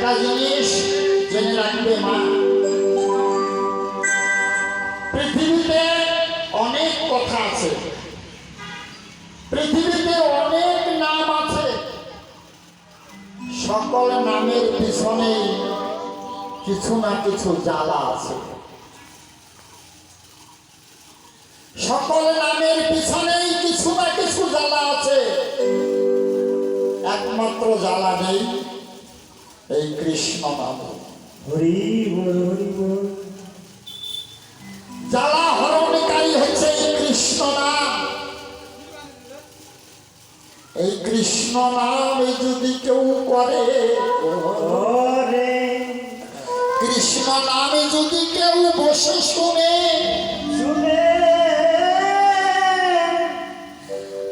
একটা জিনিস জেনে রাখবে মা, পৃথিবীতে অনেক কথা আছে, পৃথিবীতে অনেক নাম আছে, সকল নামের পিছনেই কিছু না কিছু জ্বালা আছে। সকল নামের পিছনেই কিছু না কিছু জ্বালা আছে, একমাত্র জ্বালা নেই এই কৃষ্ণ নাম। হরি বল হরি বল। জ্বালা হরণকারী হচ্ছে এই কৃষ্ণ নাম। এই কৃষ্ণ নাম যদি কেউ করে, কৃষ্ণ নামে যদি কেউ বসে শুনে,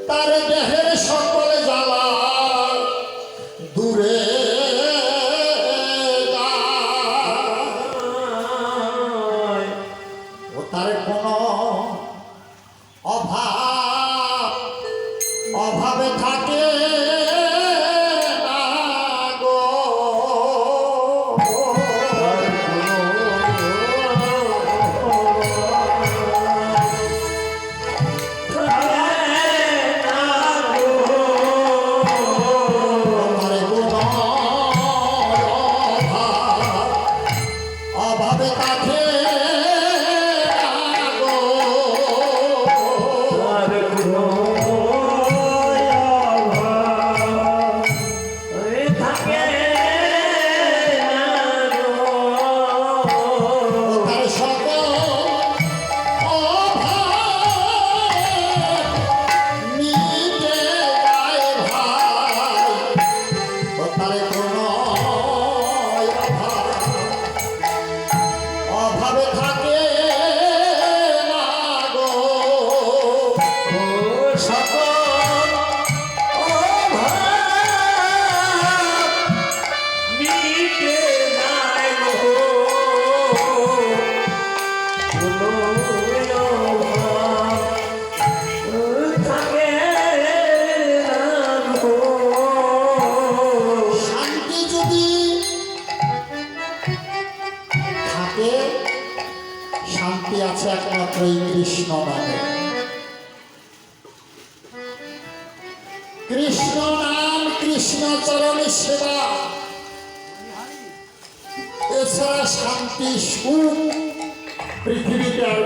তার দেহের সকল জ্বালা দূরে যায়, ও তার কোনো অভাবে থাকে না গো। অভাবে থাকে শান্তি আছে একমাত্র এই কৃষ্ণ নামে। কৃষ্ণ নাম, কৃষ্ণ চরণে সেবা, এছাড়া শান্তি সুখ পৃথিবীতে আর